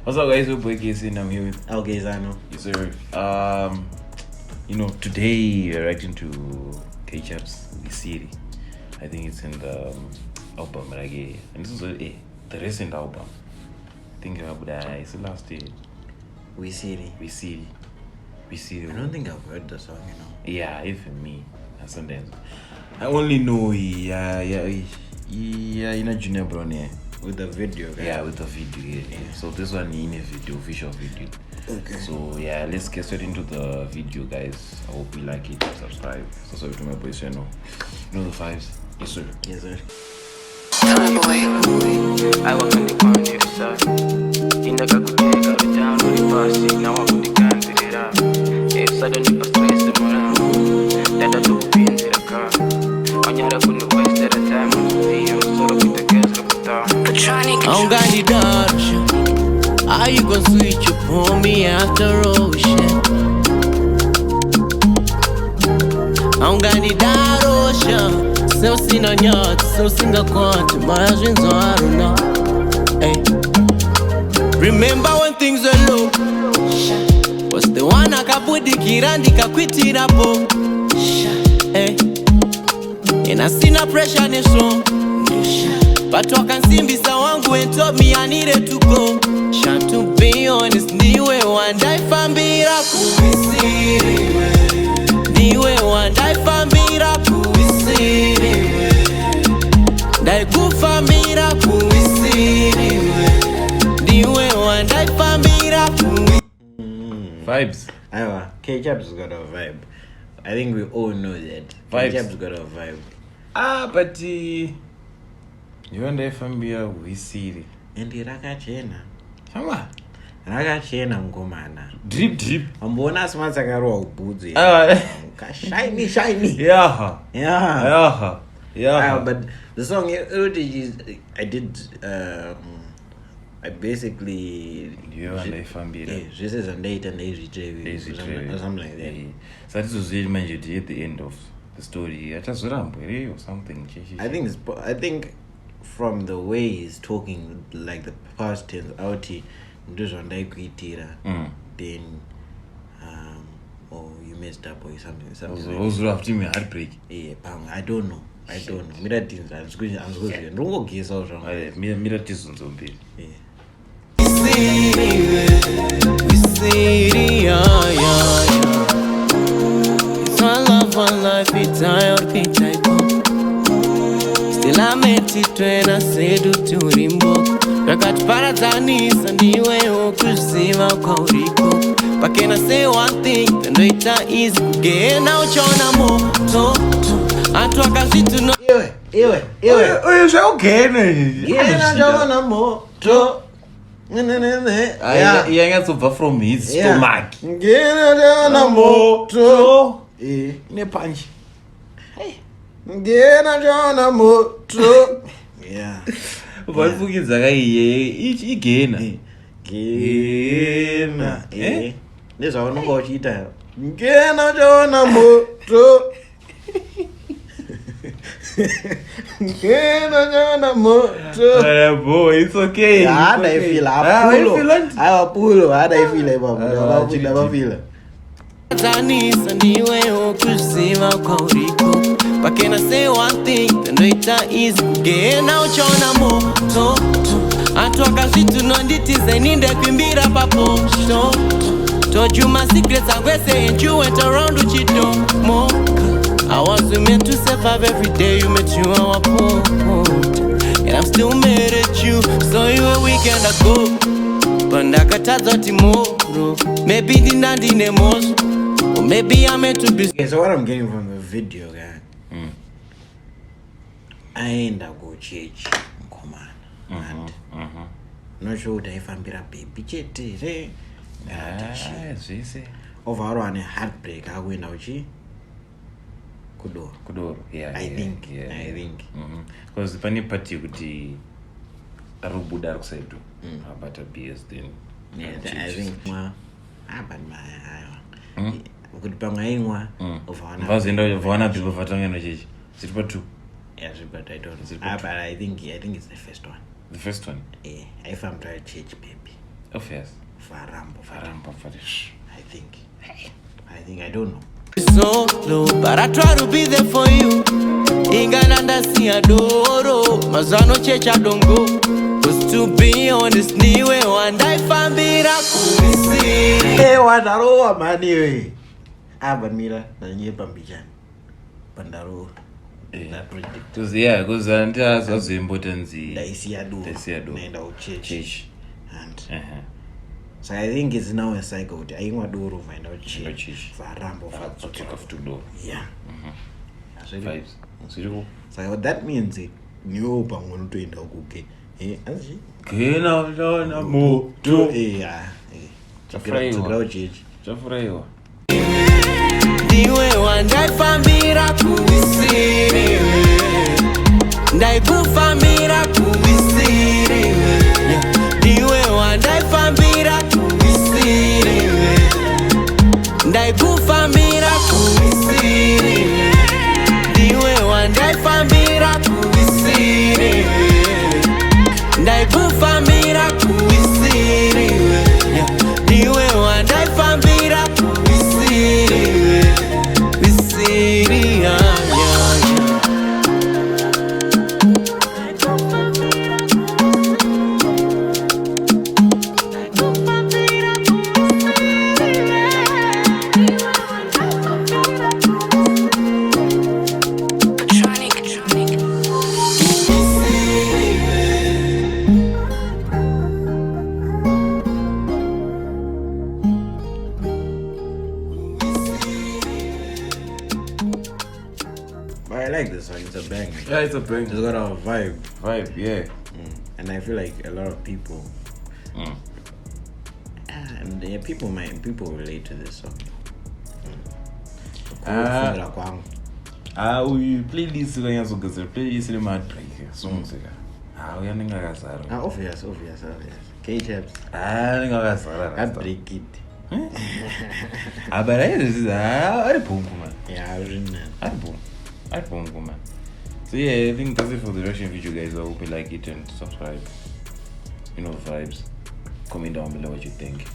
What's up, guys? We're boy Casey and I'm here with Okay, Zano. Yes, sir. Today we're reacting to Kae Chaps, Hwisiri. I think it's in the album, and this is the recent album. I think it's the last year. Hwisiri. I don't think I've heard the song, Yeah, even me. Sometimes I only know Junior Brown here. With the video, right? Yeah, with the video. Yeah. So this one in a video, official video. Okay. So yeah, let's get straight into the video, guys. I hope you like it. Subscribe. Subscribe to my boys channel. You know the vibes. Yes, sir. Yes, sir. I walk on the corner to the side. In the Ndokupera, got down on the party. Now I'm on the can to it up. If suddenly I place them around, then I do be into the car. On your up on the waist at a time. I'm sort of with the girls up the town. I don't got the dodge. How you gon' switch up on me after all shit? I don't got the dodge. Seu sina nyot, seu singa quanto, mas wins I don't know. Hey. Remember when things were low? Was the one I got put the kirandi kakwitira po. Hey. And I see no pressure in strong. But I can see Mr. Wangu and told me I needed to go. Shant to be honest, niwe one die fambira Hwisiri. Niwe one die fambira Hwisiri. Dai kufambira Hwisiri. Niwe one die fambira Vibes. Kae Chaps got a vibe. I think we all know that. Kae Chaps got a vibe. But you and the family Hwisiri. And rakachena. Shama. Rakachena mkomana. Drip. Ambona smart sakarwa ubudzi. Shiny. Yeah. But the song I did I basically You and the family. This is a date and lazy or something like that. So this was really mentioned at the end of the story. I just remember or something. I think from the way he's talking, like the past tense, out then or you messed up or something. Also after me heartbreak. Yeah, I don't know. Mira things I'm going to don't guess out wrong. Mira things on zombie. Yeah. Hwisiri, yeah. It's one life, it's tired, it's type. Still I met it when I said to Rimbo. Rakatparazanisa ndiwe okuziva kwa uriko. But can I say one thing? The night is again now chona moto. Atwaka zitu no. Ewe. It's okay. Yeah, chona moto. Yeah, gets over from his stomach. Chona moto. Ne punch. Chona moto. Yeah. But fucking Zagai, again. This is all no go cheater. Chona moto. Chona moto. Boy, it's okay. How do I feel? I pull. How do I feel? I feel. Zanisa ndiwe okuziva kwa uriko. But can I say one thing? The night is again now chona moto. Atwaka zitu no nditize ninde kwimbira papo. Told you my secrets I'm gonna say and you went around with you don't more. I was meant to survive every day you met you on our point. And I'm still mad at you. So you a weekend ago. But nakataza tomorrow. Maybe dinandine most. Or maybe I'm meant to be. Okay, so what I'm getting from the video, guy. I ain't a go church. Come on. Not sure if I'm a baby chetty. Overall, on a heartbreak, I win out. Kudoro. Yeah. I think. Because the funny party with the Arubu dark side too. But a BS then. Yeah, I think more happened my could be my of one people for tongue energy. Is it two? Yes, but I don't know. But I think it's the first one. The first one? Yeah, if I'm trying to change baby. Obvious. Farambo. Farambo for this. I think I don't know. So low, but I try to be there for you. Ingananda si adoro, mazano checha dongo. Was to be honest, niwe wandai fambira kumisiri. Hey, wadaroa mani we. Mira, na nye pambijani. Pandaro. That predict. Because until that's the importance. Daisi ado. Nenda uchurch. And so I think it's now a cycle. I want to do find out church. Farambo for to do. Yeah. Vibes. So that means it. New pangono to Ndokupera. Anzi. Kena na mo. Chafuraiwa. Niwe wandai fambira kumisiri. Ndai kufambira kumisiri. Niwe wandai fambira kumisiri. Ndai kufambira kumisiri. Niwe wandai fambira kumisiri. Ndai kufambira kumisiri. Niwe wandai fambira kumisiri. Hwisiri, I like this song. It's a bang. Yeah, it's a bang. It's got a vibe. Yeah. And I feel like a lot of people and people relate to this song. We playlist playlist in my break songs. We are ningakazaro. Obvious. Kae Chaps. Ningakazaro. I break it. But I boom, man. Yeah, I didn't. I boom, man. So yeah, I think that's it for the reaction video, guys. I hope you like it and subscribe. Vibes. Comment down below what you think.